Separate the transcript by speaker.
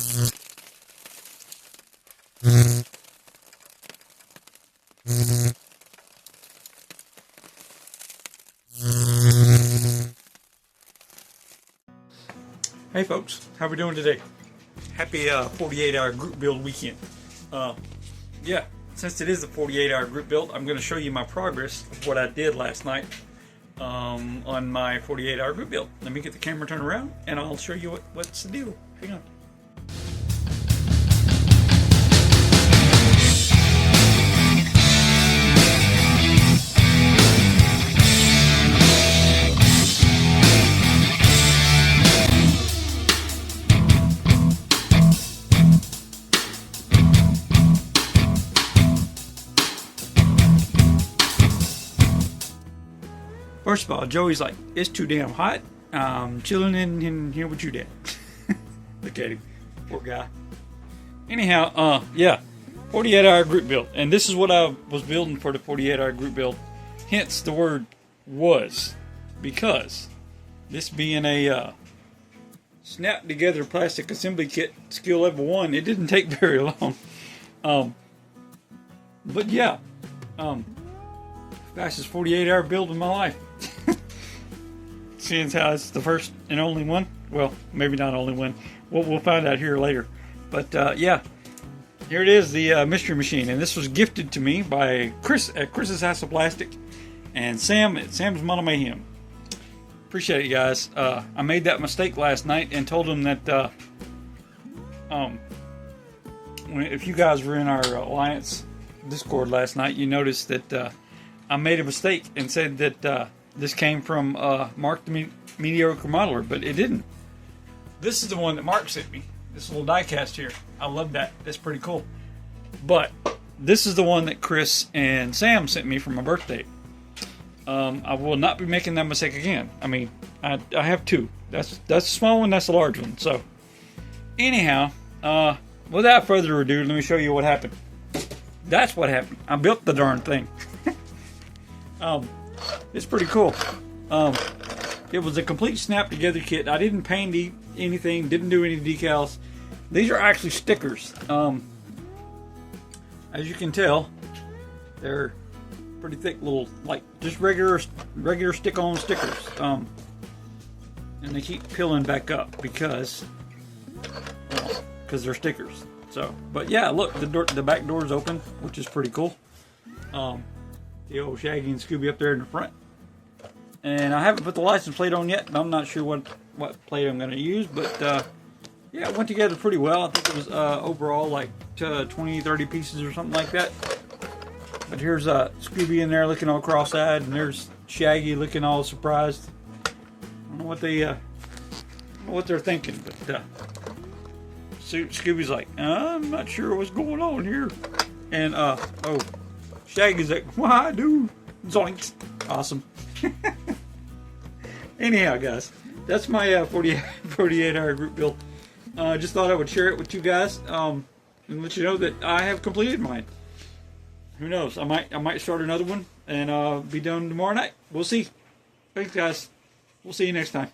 Speaker 1: Hey folks, how we doing today? Happy 48-hour group build weekend. Yeah, since it is a 48-hour group build, I'm going to show you my progress of what I did last night on my 48-hour group build. Let me get the camera turned around and I'll show you what's the deal. Hang on. First of all, Joey's like, it's too damn hot. Chilling in here with you, Dad. Look at him. Poor guy. Anyhow, yeah. 48-hour group build. And this is what I was building for the 48-hour group build. Hence the word was. Because this being a snap together plastic assembly kit, skill level 1, it didn't take very long. But yeah. Fastest 48-hour build of my life. Seeing how it's the first and only one. Well, maybe not only one. We'll find out here later. But yeah, here it is, the mystery machine, and this was gifted to me by Chris at Chris's House of Plastic, and Sam at Sam's Model Mayhem. Appreciate it, guys. I made that mistake last night and told him that if you guys were in our Alliance Discord last night, you noticed that I made a mistake and said that this came from Mark the Mediocre Modeler, but it didn't. This is the one that Mark sent me. This little die cast here. I love that. That's pretty cool. But this is the one that Chris and Sam sent me for my birthday. I will not be making that mistake again. I mean, I have two. That's the small one. That's the large one. So, anyhow, without further ado, let me show you what happened. That's what happened. I built the darn thing. It's pretty cool. It was a complete snap together kit. I didn't paint anything, didn't do any decals. These are actually stickers. As you can tell, they're pretty thick little, like just regular stick-on stickers. And they keep peeling back up because they're stickers. So, but yeah, look, the back door's open, which is pretty cool. The old Shaggy and Scooby up there in the front. And I haven't put the license plate on yet. I'm not sure what plate I'm going to use. But, yeah, it went together pretty well. I think it was overall like 20, 30 pieces or something like that. But here's Scooby in there looking all cross-eyed. And there's Shaggy looking all surprised. I don't know what they're thinking. But Scooby's like, I'm not sure what's going on here. And, Shaggy's like, why, dude? Zoinks. Awesome. Anyhow, guys, that's my 48-hour group build. Just thought I would share it with you guys and let you know that I have completed mine. Who knows? I might start another one and be done tomorrow night. We'll see. Thanks, guys. We'll see you next time.